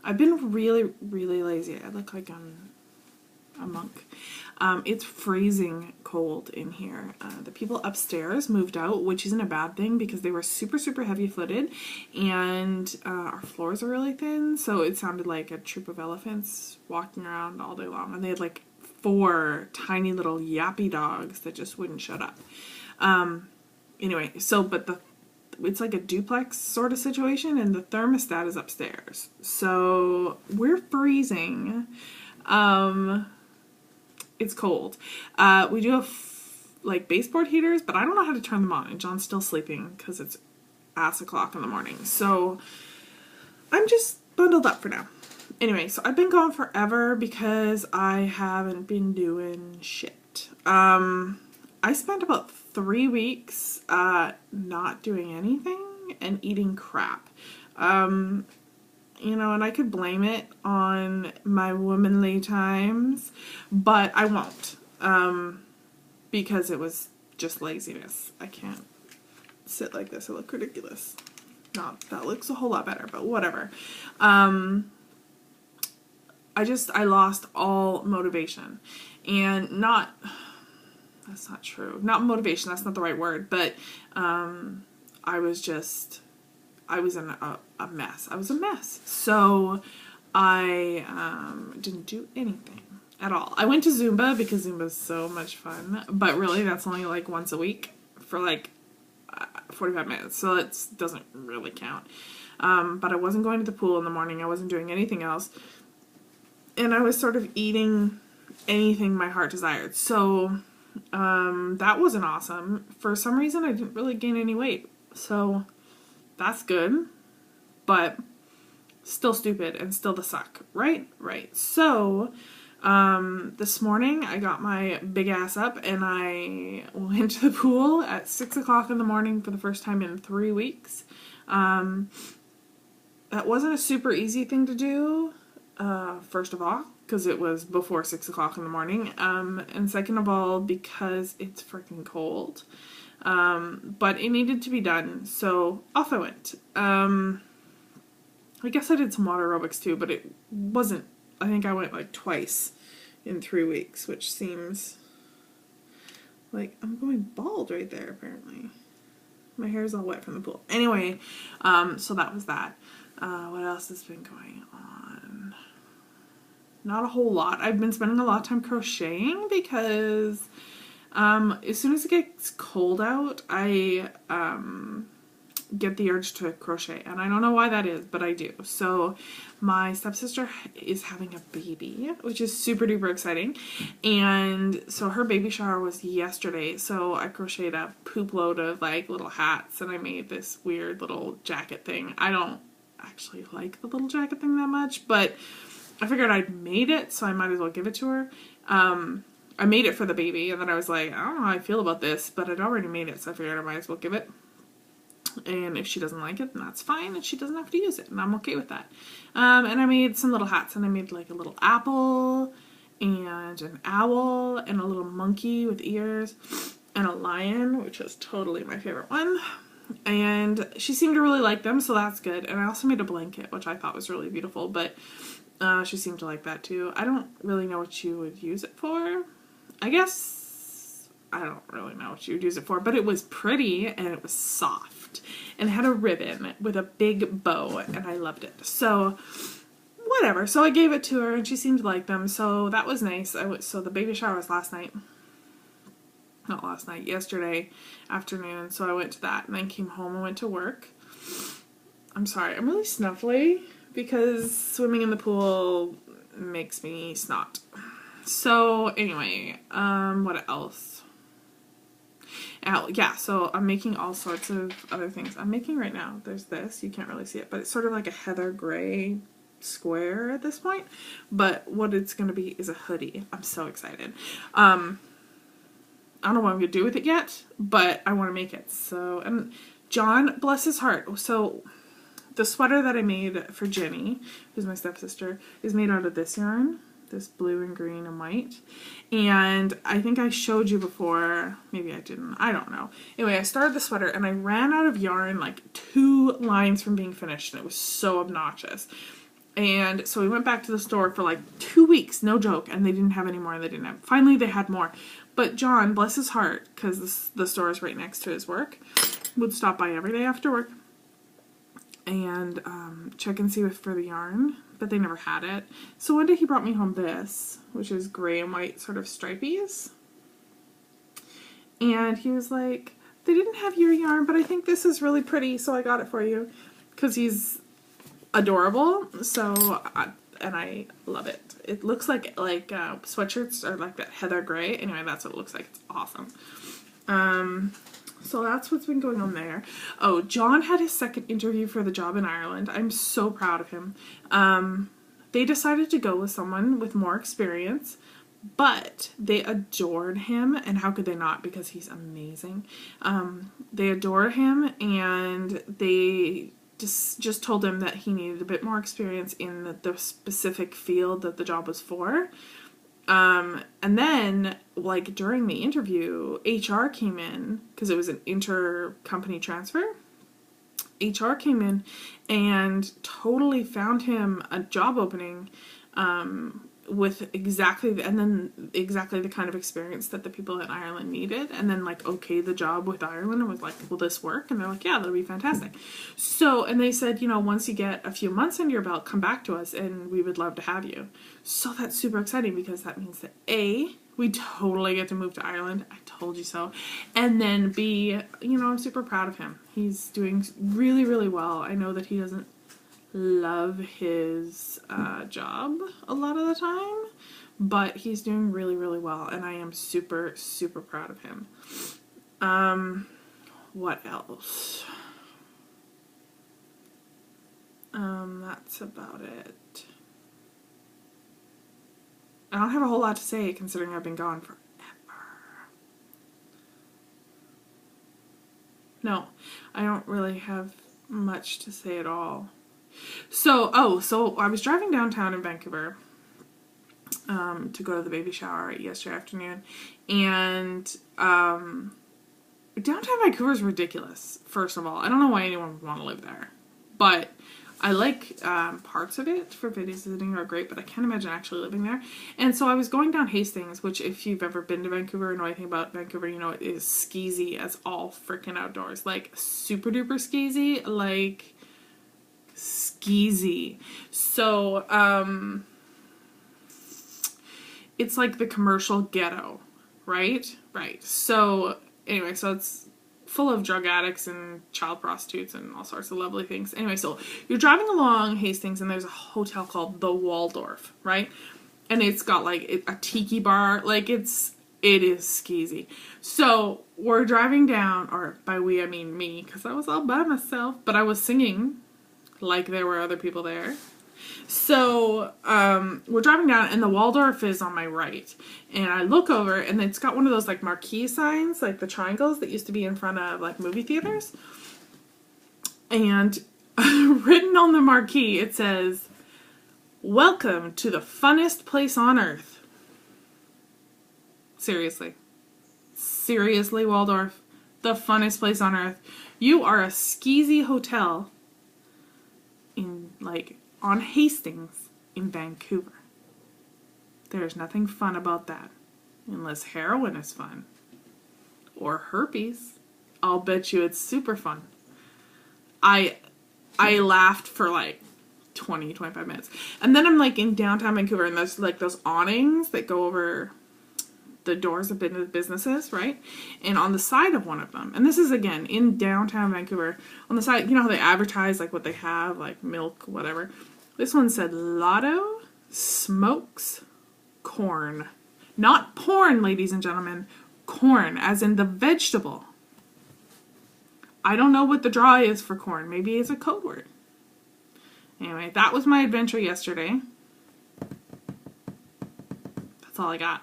I've been really, really lazy. I look like I'm a monk. It's freezing cold in here. The people upstairs moved out, which isn't a bad thing because they were super, super heavy footed, and our floors are really thin, so it sounded like a troop of elephants walking around all day long. And they had like 4 tiny little yappy dogs that just wouldn't shut up. Anyway, so but it's like a duplex sort of situation, and the thermostat is upstairs, so we're freezing. It's cold. We do have like baseboard heaters, but I don't know how to turn them on, and John's still sleeping because it's ass o'clock in the morning. So I'm just bundled up for now. Anyway, so I've been gone forever because I haven't been doing shit. I spent about 3 weeks not doing anything and eating crap. You know, and I could blame it on my womanly times, but I won't, because it was just laziness. I can't sit like this. I look ridiculous. Not that looks a whole lot better, but whatever. I lost all motivation, and that's not true. Not motivation, that's not the right word, but I was in a mess. I was a mess. So I didn't do anything at all. I went to Zumba because Zumba's so much fun, but really that's only like once a week for like 45 minutes, so it doesn't really count. But I wasn't going to the pool in the morning. I wasn't doing anything else. And I was sort of eating anything my heart desired. So that wasn't awesome. For some reason, I didn't really gain any weight. So that's good, but still stupid and still the suck, right? Right. So this morning I got my big ass up and I went to the pool at 6 o'clock in the morning for the first time in 3 weeks. That wasn't a super easy thing to do, first of all, because it was before 6 o'clock in the morning, and second of all, because it's freaking cold. But it needed to be done, so off I went. I guess I did some water aerobics too, but it wasn't, I think I went like twice in 3 weeks, which seems like I'm going bald right there, apparently. My hair's all wet from the pool. Anyway, so that was that. What else has been going on? Not a whole lot. I've been spending a lot of time crocheting because as soon as it gets cold out, I get the urge to crochet, and I don't know why that is, but I do. So my stepsister is having a baby, which is super duper exciting, and so her baby shower was yesterday, so I crocheted a poop load of like little hats, and I made this weird little jacket thing. I don't actually like the little jacket thing that much, but I figured I'd made it, so I might as well give it to her. I made it for the baby, and then I was like, I don't know how I feel about this, but I'd already made it, so I figured I might as well give it. And if she doesn't like it, then that's fine, and she doesn't have to use it, and I'm okay with that. And I made some little hats, and I made like a little apple, and an owl, and a little monkey with ears, and a lion, which is totally my favorite one. And she seemed to really like them, so that's good. And I also made a blanket, which I thought was really beautiful, but she seemed to like that too. I don't really know what you would use it for. I guess I don't really know what you would use it for, but it was pretty and it was soft and it had a ribbon with a big bow, and I loved it. So whatever. So I gave it to her and she seemed to like them, so that was nice. So the baby shower was last night. Not last night, yesterday afternoon. So I went to that and then came home and went to work. I'm sorry, I'm really snuffly because swimming in the pool makes me snot. So anyway, what else? Yeah, so I'm making all sorts of other things. I'm making right now, there's this, you can't really see it, but it's sort of like a heather gray square at this point, but what it's going to be is a hoodie. I'm so excited. I don't know what I'm going to do with it yet, but I want to make it. So, and John, bless his heart, so the sweater that I made for Jenny, who's my stepsister, is made out of this yarn. This blue and green and white. And I think I showed you before. Maybe I didn't. I don't know. Anyway, I started the sweater and I ran out of yarn like 2 lines from being finished, and it was so obnoxious. And so we went back to the store for like 2 weeks, no joke, and they didn't have any more. Finally they had more. But John, bless his heart, because the store is right next to his work, would stop by every day after work and check and see for the yarn, but they never had it. So one day he brought me home this, which is gray and white sort of stripies. And he was like, they didn't have your yarn, but I think this is really pretty, so I got it for you. Because he's adorable, so and I love it. It looks like sweatshirts are like that heather gray. Anyway, that's what it looks like. It's awesome. So that's what's been going on there. Oh, John had his second interview for the job in Ireland. I'm so proud of him. They decided to go with someone with more experience, but they adored him, and how could they not, because he's amazing. They adored him, and they just told him that he needed a bit more experience in the specific field that the job was for. And then, like, during the interview, HR came in, because it was an inter-company transfer. HR came in and totally found him a job opening, with exactly the kind of experience that the people in Ireland needed, and then like okayed the job with Ireland and was like, will this work? And they're like, yeah, that'll be fantastic. So, and they said, you know, once you get a few months under your belt, come back to us and we would love to have you. So that's super exciting, because that means that A, we totally get to move to Ireland. I told you so. And then B, you know, I'm super proud of him. He's doing really, really well. I know that he doesn't love his job a lot of the time, but he's doing really, really well, and I am super, super proud of him. What else? That's about it. I don't have a whole lot to say, considering I've been gone forever. No, I don't really have much to say at all. So I was driving downtown in Vancouver to go to the baby shower yesterday afternoon, and downtown Vancouver is ridiculous, first of all. I don't know why anyone would want to live there, but I like parts of it for visiting are great, but I can't imagine actually living there. And so I was going down Hastings, which if you've ever been to Vancouver or know anything about Vancouver, you know it is skeezy as all freaking outdoors. Like super duper skeezy, like skeezy. So it's like the commercial ghetto, right? Right. So anyway, so it's full of drug addicts and child prostitutes and all sorts of lovely things. Anyway, so you're driving along Hastings and there's a hotel called the Waldorf, right? And it's got like a tiki bar. Like it is skeezy. So we're driving down, or by we I mean me, because I was all by myself, but I was singing like there were other people there. So we're driving down and the Waldorf is on my right, and I look over and it's got one of those like marquee signs, like the triangles that used to be in front of like movie theaters, and written on the marquee it says, "Welcome to the funnest place on earth." Seriously, Waldorf, the funnest place on earth. You are a skeezy hotel in like on Hastings in Vancouver. There's nothing fun about that, unless heroin is fun or herpes. I'll bet you it's super fun. I laughed for like 20-25 minutes, and then I'm like in downtown Vancouver, and there's like those awnings that go over the doors of businesses, right? And on the side of one of them, and this is again in downtown Vancouver, on the side, you know how they advertise like what they have, like milk, whatever. This one said Lotto smokes corn. Not porn, ladies and gentlemen. Corn, as in the vegetable. I don't know what the draw is for corn. Maybe it's a code word. Anyway, that was my adventure yesterday. That's all I got.